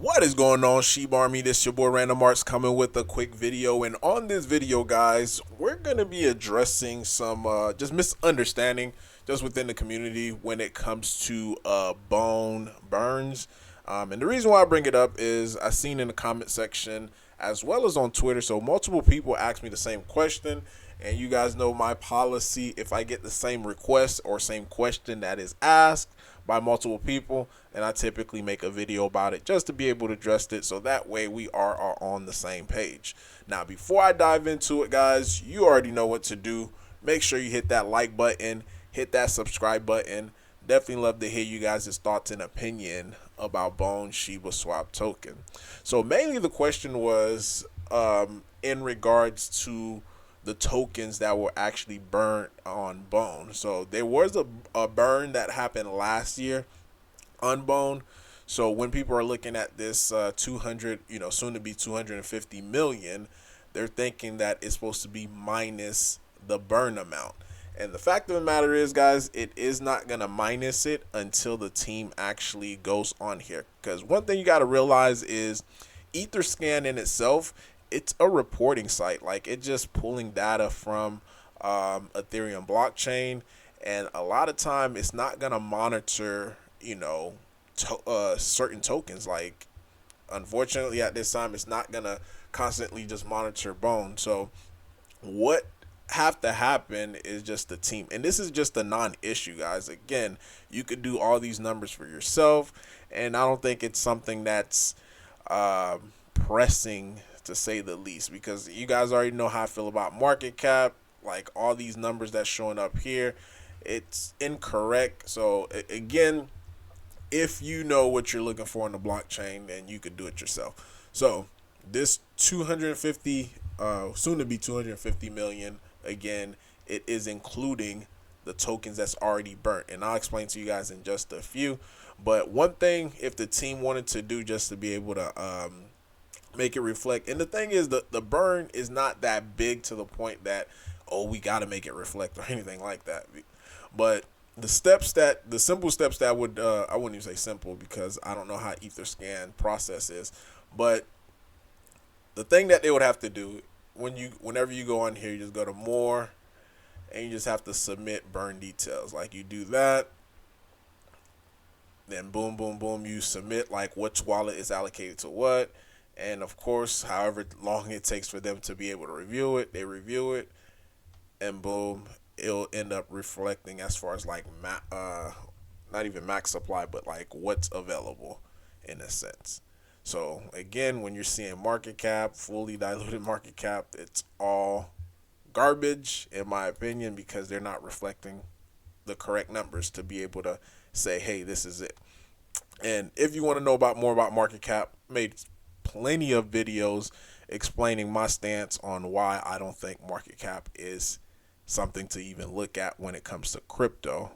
What is going on, Shiba Army? This your boy Random Arts coming with a quick video, and on this video, guys, we're gonna be addressing some just misunderstanding just within the community when it comes to bone burns. And the reason why I bring it up is I seen in the comment section as well as on Twitter, so multiple people asked me the same question. And you guys know my policy: if I get the same request or same question that is asked by multiple people, and I typically make a video about it just to be able to address it, so that way we are on the same page. Now, before I dive into it, guys, you already know what to do. Make sure you hit that like button, hit that subscribe button. Definitely love to hear you guys' thoughts and opinion about Bone Shiba Swap token. So mainly the question was in regards to the tokens that were actually burnt on Bone. So there was a burn that happened last year on Bone. So when people are looking at this 200, soon to be 250 million, they're thinking that it's supposed to be minus the burn amount. And the fact of the matter is, guys, it is not going to minus it until the team actually goes on here. Because one thing you got to realize is Etherscan in itself, it's a reporting site. Like, it's just pulling data from Ethereum blockchain. And a lot of time it's not going to monitor, certain tokens. Like, unfortunately, at this time, it's not going to constantly just monitor Bone. So what have to happen is just the team, and this is just a non-issue, guys. Again, you could do all these numbers for yourself, and I don't think it's something that's pressing, to say the least, because you guys already know how I feel about market cap. Like, all these numbers that's showing up here, it's incorrect. So again, if you know what you're looking for in the blockchain, then you could do it yourself. So this 250 soon to be 250 million, again, it is including the tokens that's already burnt, and I'll explain to you guys in just a few. But one thing, if the team wanted to do just to be able to make it reflect, and the thing is, the burn is not that big to the point that, oh, we got to make it reflect or anything like that. But the simple steps that would, I wouldn't even say simple, because I don't know how Etherscan process is, but the thing that they would have to do, whenever you go on here, you just go to more, and you just have to submit burn details. Like, you do that, then boom, boom, boom, you submit like which wallet is allocated to what, and of course, however long it takes for them to be able to review it, they review it, and boom, it'll end up reflecting as far as like not even max supply, but like what's available in a sense. So again, when you're seeing market cap, fully diluted market cap, it's all garbage in my opinion, because they're not reflecting the correct numbers to be able to say, hey, this is it. And if you want to know more about market cap, made plenty of videos explaining my stance on why I don't think market cap is something to even look at when it comes to crypto,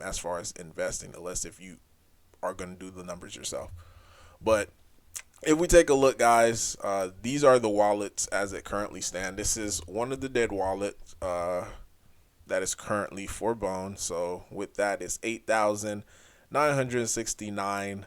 as far as investing, unless if you are going to do the numbers yourself. But if we take a look, guys, these are the wallets as it currently stand. This is one of the dead wallets that is currently for Bone. So with that, it's 8,969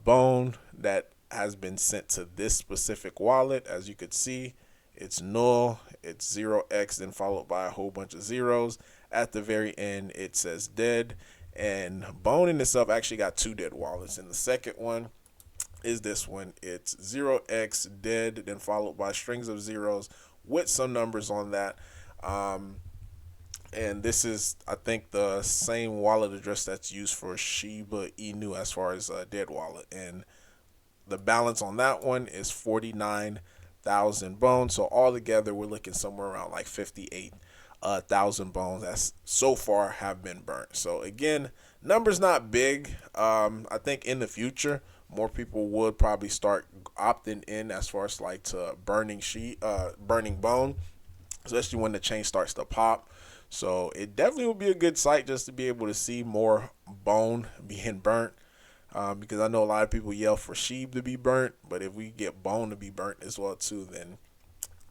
Bone that has been sent to this specific wallet. As you could see, it's null, it's 0x, then followed by a whole bunch of zeros. At the very end, it says dead. And Bone in itself actually got two dead wallets. And the second one is this one. It's 0x dead, then followed by strings of zeros with some numbers on that. And this is, I think, the same wallet address that's used for Shiba Inu as far as dead wallet. And the balance on that one is 49,000 bones. So altogether, we're looking somewhere around like 58,000 bones that so far have been burnt. So again, numbers not big. I think in the future, more people would probably start opting in as far as like to burning Bone, especially when the chain starts to pop. So it definitely would be a good site just to be able to see more Bone being burnt, because I know a lot of people yell for Sheeb to be burnt, but if we get Bone to be burnt as well too, then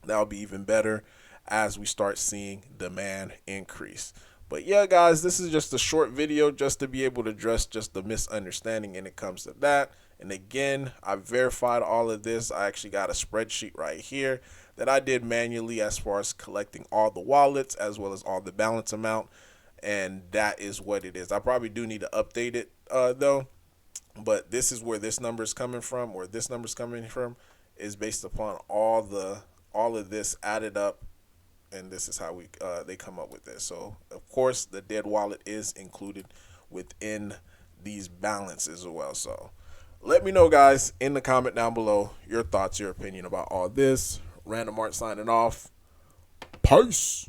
that'll be even better as we start seeing demand increase. But yeah, guys, this is just a short video just to be able to address just the misunderstanding when it comes to that. And again, I verified all of this. I actually got a spreadsheet right here that I did manually as far as collecting all the wallets as well as all the balance amount. And that is what it is. I probably do need to update it though. But this is where this number is coming from, or this number is coming from, is based upon all of this added up, and this is how we they come up with this. So of course the dead wallet is included within these balances as well. So let me know, guys, in the comment down below your thoughts, your opinion about all this. Random Art signing off. Peace.